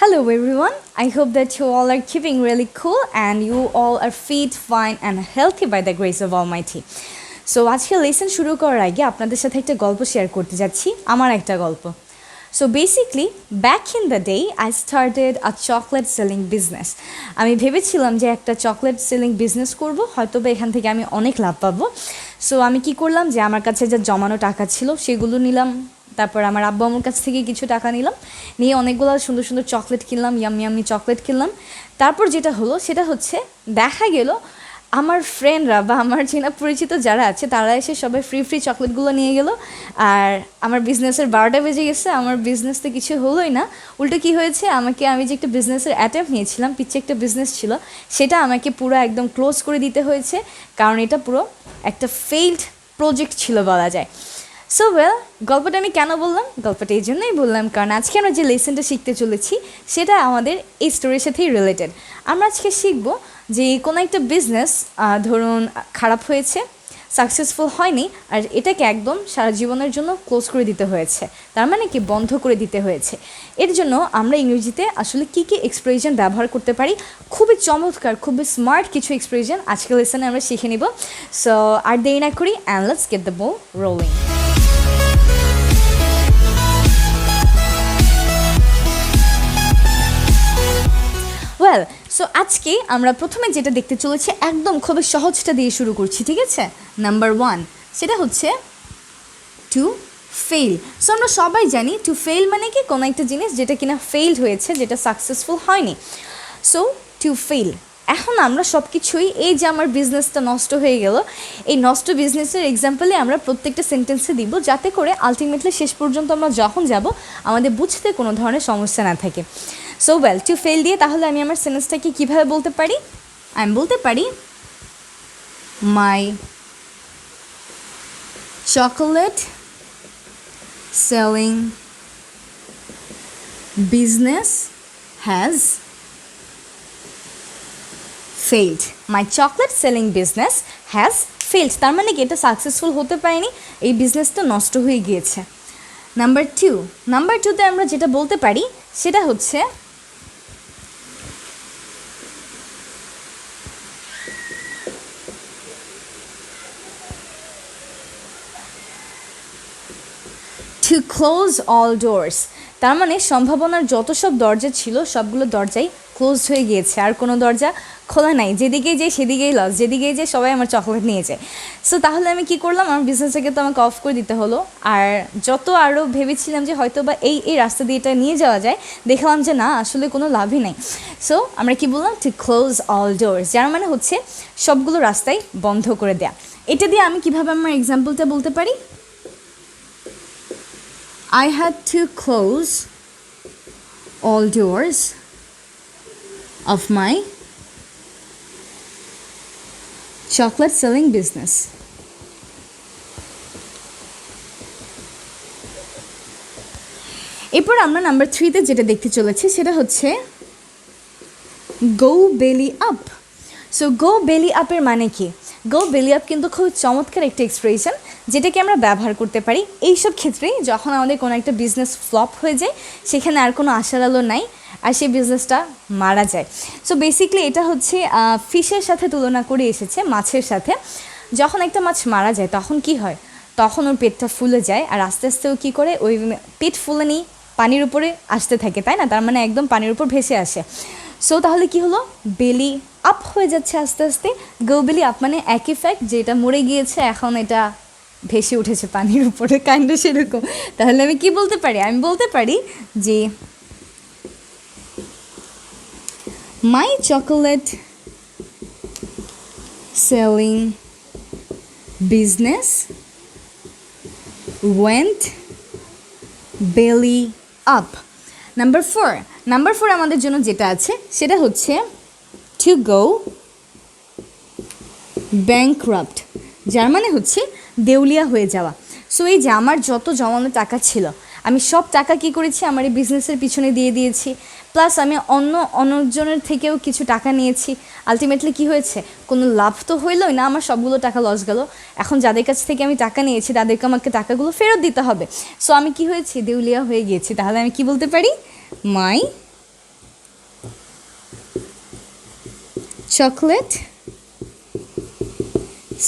Hello everyone. I hope that you all are keeping really cool and you all are fit, fine and healthy by the grace of Almighty. So আজকে lesson শুরু করার আগে আপনাদের সাথে একটা গল্প share করতে যাচ্ছি, আমার একটা গল্প. So basically, back in the day, I started a chocolate selling business. আমি ভেবেছিলাম যে একটা চকলেট সেলিং বিজনেস করব, হয়তো বা এখান থেকে আমি অনেক লাভ পাবো. সো আমি কি করলাম যে আমার কাছে যা জমানো টাকা ছিল সেগুলো নিলাম, তারপর আমার আব্বু আম্মুর কাছ থেকে কিছু টাকা নিলাম, নিয়ে অনেকগুলো সুন্দর সুন্দর চকলেট কিনলাম, ইয়ামি চকলেট কিনলাম. তারপর যেটা হলো সেটা হচ্ছে দেখা গেল আমার ফ্রেন্ডরা বা আমার চেনা পরিচিত যারা আছে তারা এসে সবাই ফ্রি চকলেটগুলো নিয়ে গেল, আর আমার বিজনেসের 12টা বেজে গেছে. আমার বিজনেস তো কিছু হলোই না, উল্টো কী হয়েছে, আমি যে একটা বিজনেসের অ্যাটেম্প নিয়েছিলাম, পিচ্ছে একটা বিজনেস ছিল, সেটা আমাকে পুরো একদম ক্লোজ করে দিতে হয়েছে, কারণ এটা পুরো একটা ফেইলড প্রজেক্ট ছিল বলা যায়. সো ওয়েল, গল্পটা আমি কেন বললাম? গল্পটা এই জন্যই বললাম কারণ আজকে আমরা যে লেসনটা শিখতে চলেছি সেটা আমাদের এই স্টোরির সাথেই রিলেটেড. আমরা আজকে শিখব যে কোনো একটা বিজনেস ধরুন খারাপ হয়েছে, সাকসেসফুল হয়নি, আর এটাকে একদম সারা জীবনের জন্য ক্লোজ করে দিতে হয়েছে, তার মানে কি বন্ধ করে দিতে হয়েছে. এর জন্য আমরা ইংরেজিতে আসলে কী কী এক্সপ্রেশন ব্যবহার করতে পারি, খুবই চমৎকার, খুবই স্মার্ট কিছু এক্সপ্রেশন আজকের লেসনে আমরা শিখে নিব. সো আর দেরি না করি, and let's get the ball rolling. Well, so আজকে আমরা প্রথমে যেটা দেখতে চলেছি একদম খুবই সহজটা দিয়ে শুরু করছি, ঠিক আছে? নাম্বার 1, সেটা হচ্ছে টু ফেল. সো আমরা সবাই জানি টু ফেল মানে কি, কোনো একটা জিনিস যেটা কিনা ফেইলড হয়েছে, যেটা সাকসেসফুল হয়নি. So to fail. এখন আমরা সব কিছুই, এই যে আমার বিজনেসটা নষ্ট হয়ে গেল, এই নষ্ট বিজনেসের এক্সাম্পলে আমরা প্রত্যেকটা সেন্টেন্সে দিব, যাতে করে আলটিমেটলি শেষ পর্যন্ত আমরা যখন যাব আমাদের বুঝতে কোনো ধরনের সমস্যা না থাকে. সো ওয়েল, টু ফেল দিয়ে তাহলে আমি আমার সেন্টেন্সটাকে কীভাবে বলতে পারি? আমি বলতে পারি my chocolate selling business has failed. My chocolate selling business has failed. তার মানে কি এটা সাকসেসফুল হতে পারেনি, এই বিজনেসটা নষ্ট হয়ে গিয়েছে. নাম্বার টুতে আমরা যেটা বলতে পারি সেটা হচ্ছে to close all doors. তার মানে সম্ভাবনার যত সব দরজা ছিল সবগুলো দরজাই ক্লোজ হয়ে গিয়েছে, আর কোনো দরজা খোলা নাই, যেদিকেই যাই সেদিকেই লস, যেদিকেই যাই সবাই আমার চকলেট নিয়ে যায়. সো তাহলে আমি কি করলাম, আমার বিজনেসটাকে তো আমাকে অফ করে দিতে হলো, আর যত আরও ভেবেছিলাম যে হয়তো বা এই রাস্তা দিয়ে এটা নিয়ে যাওয়া যায়, দেখলাম যে না, আসলে কোনো লাভই নেই. সো আমরা কি বললাম, টু ক্লোজ অল ডোরস, যার মানে হচ্ছে সবগুলো রাস্তাই বন্ধ করে দেয়া. এটা দিয়ে আমি কিভাবে আমার এক্সাম্পলটা বলতে পারি? I had to close all doors of my chocolate selling business. এরপর আমরা নাম্বার 3তে যেটা দেখতে চলেছি সেটা হচ্ছে go belly up. সো গো বেলি আপের মানে কি? গো বেলি আপ কিন্তু খুব চমৎকার একটা এক্সপ্রেশন, যেটাকে আমরা ব্যবহার করতে পারি এইসব ক্ষেত্রেই, যখন আমাদের কোনো একটা বিজনেস ফ্লপ হয়ে যায়, সেখানে আর কোনো আশার আলো নাই, আর সেই বিজনেসটা মারা যায়. সো বেসিকলি এটা হচ্ছে ফিশের সাথে তুলনা করে এসেছে, মাছের সাথে. যখন একটা মাছ মারা যায় তখন কি হয়, তখন ওর পেটটা ফুলে যায়, আর আস্তে আস্তে ও কী করে, ওই পেট ফুলে নিয়ে পানির উপরে আসতে থাকে, তাই না? তার মানে একদম পানির উপর ভেসে আসে. সো তাহলে কি হলো, বেলি আপ হয়ে যাচ্ছে আস্তে আস্তে. গো বেলি আপ মানে একই ফ্যাক্ট যে এটা মরে গিয়েছে, এখন এটা ভেসে উঠেছে পানির উপরে, কাইন্ড সেরকম. তাহলে আমি কি বলতে পারি? আমি বলতে পারি যে my chocolate selling business went বেলি আপ. নাম্বার ফোর আমাদের জন্য যেটা আছে সেটা হচ্ছে টু গো ব্যাংক্রাপ্ট, যার মানে হচ্ছে দেউলিয়া হয়ে যাওয়া. সো এই যে আমার যত জমানো টাকা ছিল, আমি সব টাকা কী করেছি, আমার এই বিজনেসের পিছনে দিয়ে দিয়েছি, প্লাস আমি অন্যজনের থেকেও কিছু টাকা নিয়েছি. আলটিমেটলি কি হয়েছে, কোনো লাভ তো হইলই না, আমার সবগুলো টাকা লস গেল. এখন যাদের কাছ থেকে আমি টাকা নিয়েছি তাদেরকে আমাকে টাকাগুলো ফেরত দিতে হবে. সো আমি কি হয়েছি, দেউলিয়া হয়ে গিয়েছি. তাহলে আমি কি বলতে পারি, মাই chocolate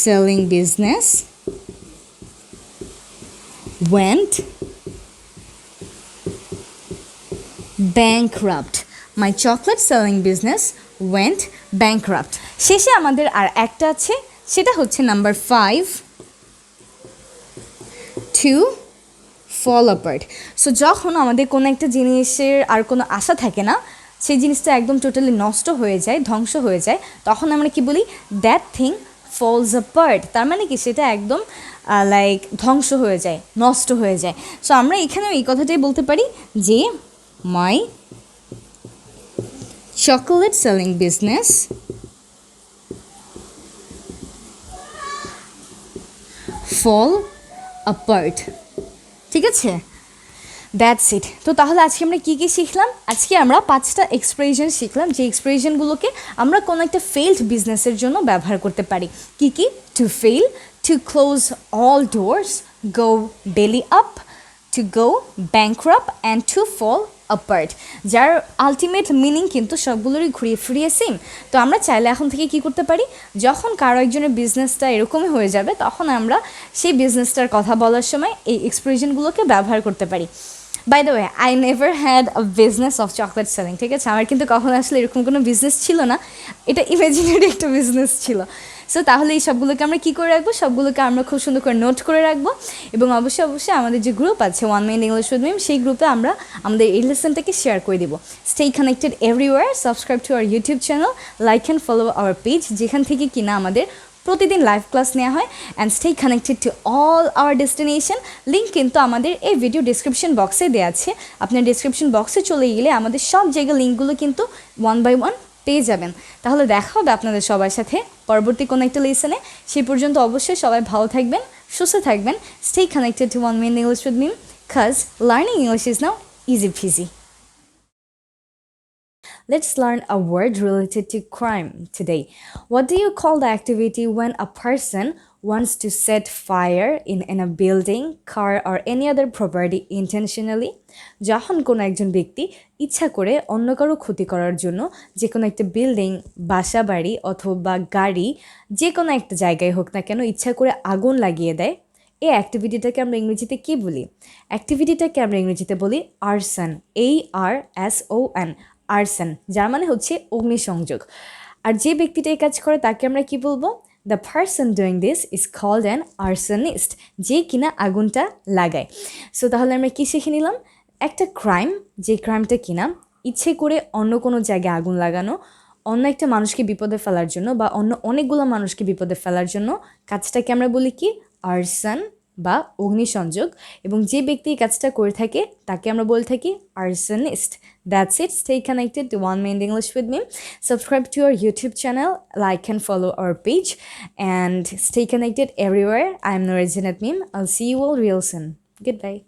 selling business went bankrupt. My chocolate selling business went bankrupt. শেষে আমাদের আর একটা আছে, সেটা হচ্ছে number 5, to fall apart. So যখন আমাদের কোনো একটা জিনিসের আর কোনো আশা থাকে না, সেই জিনিসটা একদম টোটালি নষ্ট হয়ে যায়, ধ্বংস হয়ে যায়, তখন আমরা কি বলি, দ্যাট থিং ফলস অ্যাপার্ট। তার মানে কি, সেটা একদম লাইক ধ্বংস হয়ে যায়, নষ্ট হয়ে যায়। সো আমরা এখানেও এই কথাটাই বলতে পারি যে my chocolate selling business fall apart. ঠিক আছে, দ্যাটস ইট। তো তাহলে আজকে আমরা কী কী শিখলাম? আজকে আমরা 5টা এক্সপ্রেশন শিখলাম, যে এক্সপ্রেশনগুলোকে আমরা কোনো একটা ফেইলড বিজনেসের জন্য ব্যবহার করতে পারি। কী কী? To fail, to close all doors, go belly up, to go bankrupt and to fall apart, যার আলটিমেট মিনিং কিন্তু সবগুলোরই ঘুরিয়ে ফিরিয়ে সেম। তো আমরা চাইলে এখন থেকে কি করতে পারি, যখন কারো একজনের বিজনেসটা এরকমই হয়ে যাবে, তখন আমরা সেই বিজনেসটার কথা বলার সময় এই এক্সপ্রেশনগুলোকে ব্যবহার করতে পারি। By the way, I never had a business of chocolate selling. ঠিক আছে, আমার কিন্তু কখনো আসলে এরকম কোনো বিজনেস ছিল না, এটা ইমাজিনারি একটা বিজনেস ছিল। সো তাহলে এই সবগুলোকে আমরা কী করে রাখবো, সবগুলোকে আমরা খুব সুন্দর করে নোট করে রাখবো, এবং অবশ্যই অবশ্যই আমাদের যে গ্রুপ আছে 1 Minute English with Meem, সেই গ্রুপে আমরা আমাদের এই লেসনটাকে শেয়ার করে দিব। Stay connected everywhere, subscribe to our YouTube channel, like and follow our page, যেখান থেকে কিনা আমাদের প্রতিদিন লাইভ ক্লাস নেওয়া হয়। And stay connected to all our destination. Link কিন্তু আমাদের এই ভিডিও ডিসক্রিপশন বক্সে দেওয়া আছে। আপনার ডিসক্রিপশন বক্সে চলে গেলে আমাদের সব জায়গায় লিঙ্কগুলো কিন্তু 1 by 1 পেয়ে যাবেন। তাহলে দেখা হবে আপনাদের সবার সাথে পরবর্তী কোনো একটা লেসনে। সেই পর্যন্ত অবশ্যই সবাই ভালো থাকবেন, সুস্থ থাকবেন। Stay connected to 1 Minute English with Meem, cause learning English is now easy peasy. Let's learn a word related to crime today. What do you call the activity when a person wants to set fire in a building, car or any other property intentionally? যখন কোনো একজন ব্যক্তি ইচ্ছা করে অন্য কারো ক্ষতি করার জন্য যে কোনো একটা বিল্ডিং, বাসা বাড়ি অথবা গাড়ি, যে কোনো একটা জায়গায় হোক না কেন, ইচ্ছা করে আগুন লাগিয়ে দেয়, এই অ্যাক্টিভিটিটাকে আমরা ইংরেজিতে কী বলি? অ্যাক্টিভিটিটাকে আমরা ইংরেজিতে বলি আরসন, ARSON, আরসন, যার মানে হচ্ছে অগ্নিসংযোগ। আর যে ব্যক্তিটা এই কাজ করে তাকে আমরা কি বলবো? The person doing this is called an arsonist, যে কিনা আগুনটা লাগায়। সো তাহলে আমরা কি শিখে নিলাম? একটা ক্রাইম, যে ক্রাইমটা কিনা ইচ্ছে করে অন্য কোনো জায়গায় আগুন লাগানো, অন্য একটা মানুষকে বিপদে ফেলার জন্য বা অন্য অনেকগুলো মানুষকে বিপদে ফেলার জন্য, কাজটাকে আমরা বলি কি? আরসন বা অগ্নিসংযোগ। এবং যে ব্যক্তি এই কাজটা করে থাকে তাকে আমরা বলে থাকি আরসনিস্ট। That's it. Stay connected to 1 Minute English with me. Subscribe to our YouTube channel, like and follow our page, and stay connected everywhere. I'm Noore Jannat Meem. I'll see you all real soon. Goodbye.